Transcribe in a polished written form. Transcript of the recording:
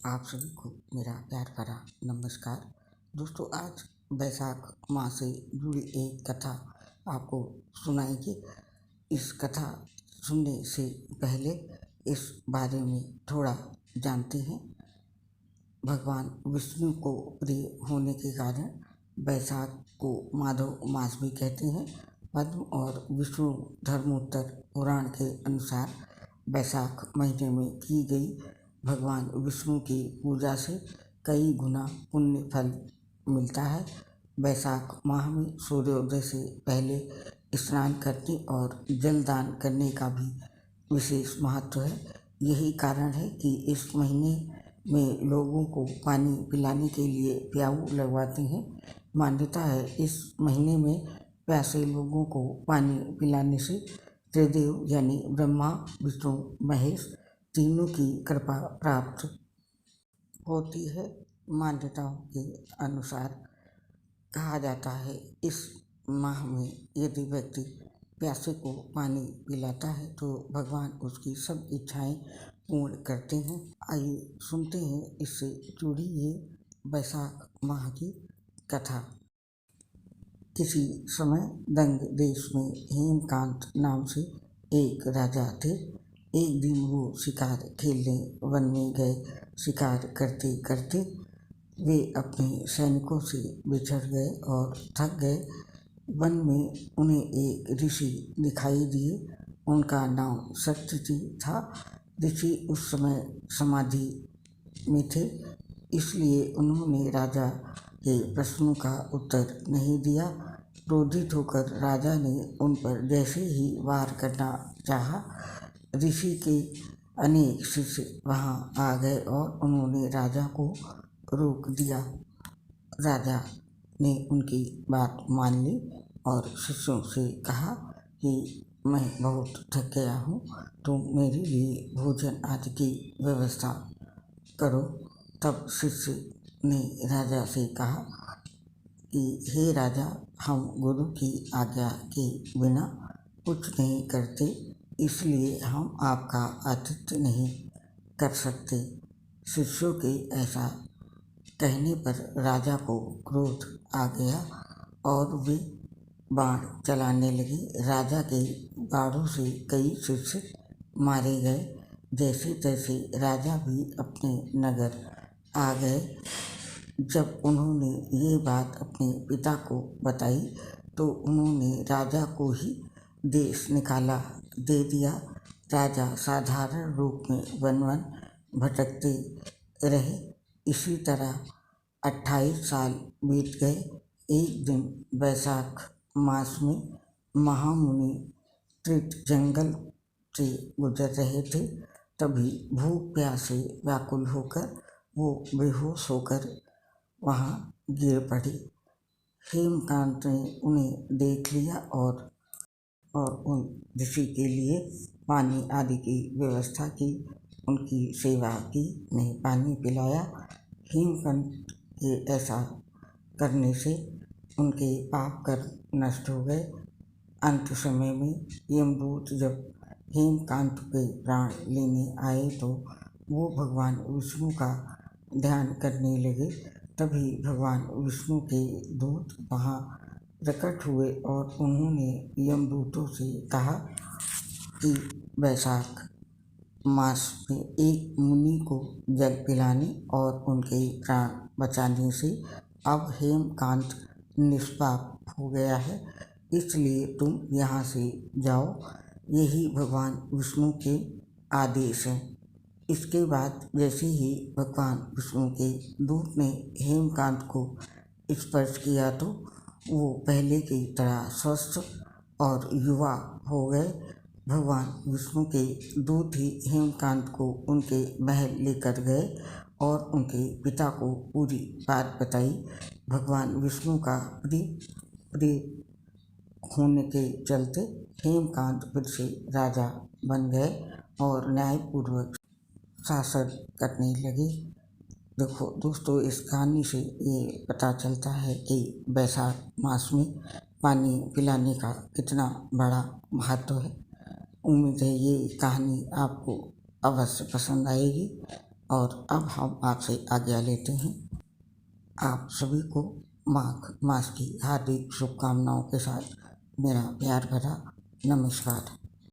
आप सभी को मेरा प्यार भरा नमस्कार। दोस्तों, आज बैसाख माह से जुड़ी एक कथा आपको सुनाएंगे। इस कथा सुनने से पहले इस बारे में थोड़ा जानते हैं। भगवान विष्णु को प्रिय होने के कारण बैसाख को माधव मास भी कहते हैं। पद्म और विष्णु धर्मोत्तर पुराण के अनुसार बैसाख महीने में की गई भगवान विष्णु की पूजा से कई गुना पुण्य फल मिलता है। बैसाख माह में सूर्योदय से पहले स्नान करने और जल दान करने का भी विशेष महत्व है। यही कारण है कि इस महीने में लोगों को पानी पिलाने के लिए प्याऊ लगवाते हैं। मान्यता है इस महीने में प्यासे लोगों को पानी पिलाने से त्रिदेव यानी ब्रह्मा विष्णु महेश तीनों की कृपा प्राप्त होती है। मान्यताओं के अनुसार कहा जाता है इस माह में यदि व्यक्ति प्यासे को पानी पिलाता है तो भगवान उसकी सब इच्छाएं पूर्ण करते हैं। आइए सुनते हैं इससे जुड़ी ये बैसाख माह की कथा। किसी समय दंग देश में हेमकांत नाम से एक राजा थे। एक दिन वो शिकार खेलने वन में गए। शिकार करते करते वे अपने सैनिकों से बिछड़ गए और थक गए। वन में उन्हें एक ऋषि दिखाई दिए। उनका नाम सत्यजी था। ऋषि उस समय समाधि में थे, इसलिए उन्होंने राजा के प्रश्नों का उत्तर नहीं दिया। क्रोधित होकर राजा ने उन पर जैसे ही वार करना चाहा, ऋषि के अनेक शिष्य वहां आ गए और उन्होंने राजा को रोक दिया। राजा ने उनकी बात मान ली और शिष्यों से कहा कि मैं बहुत थक गया हूँ, तुम मेरे लिए भोजन आदि की व्यवस्था करो। तब शिष्य ने राजा से कहा कि हे राजा, हम गुरु की आज्ञा के बिना कुछ नहीं करते, इसलिए हम आपका आतिथ्य नहीं कर सकते। शिष्यों के ऐसा कहने पर राजा को क्रोध आ गया और वे बाण चलाने लगे। राजा के बाणों से कई शिष्य मारे गए। जैसे तैसे राजा भी अपने नगर आ गए। जब उन्होंने ये बात अपने पिता को बताई तो उन्होंने राजा को ही देश निकाला दे दिया। राजा साधारण रूप में वन वन भटकते रहे। इसी तरह 28 साल बीत गए। एक दिन बैसाख मास में महामुनि त्रिट जंगल से गुजर रहे थे। तभी भूख प्यास से व्याकुल होकर वो बेहोश होकर वहाँ गिर पड़े। हेमकांत ने उन्हें देख लिया और उन ऋषि के लिए पानी आदि की व्यवस्था की, उनकी सेवा की, उन्हें पानी पिलाया। हेमकांत के ऐसा करने से उनके पाप कर्म नष्ट हो गए। अंत समय में यमदूत जब हेमकांत के प्राण लेने आए तो वो भगवान विष्णु का ध्यान करने लगे। तभी भगवान विष्णु के दूत वहाँ प्रकट हुए और उन्होंने यमदूतों से कहा कि बैसाख मास में एक मुनि को जल पिलाने और उनके प्राण बचाने से अब हेमकांत निष्पाप हो गया है, इसलिए तुम यहाँ से जाओ। यही भगवान विष्णु के आदेश हैं। इसके बाद जैसे ही भगवान विष्णु के दूत ने हेमकांत को स्पर्श किया तो वो पहले की तरह स्वस्थ और युवा हो गए। भगवान विष्णु के दूत ही हेमकांत को उनके महल लेकर गए और उनके पिता को पूरी बात बताई। भगवान विष्णु का प्रिय होने के चलते हेमकांत फिर से राजा बन गए और न्यायपूर्वक शासन करने लगे। देखो दोस्तों, इस कहानी से ये पता चलता है कि बैसाख मास में पानी पिलाने का कितना बड़ा महत्व है। उम्मीद है ये कहानी आपको अवश्य पसंद आएगी। और अब हम आपसे आज्ञा लेते हैं। आप सभी को माघ मास की हार्दिक शुभकामनाओं के साथ मेरा प्यार भरा नमस्कार।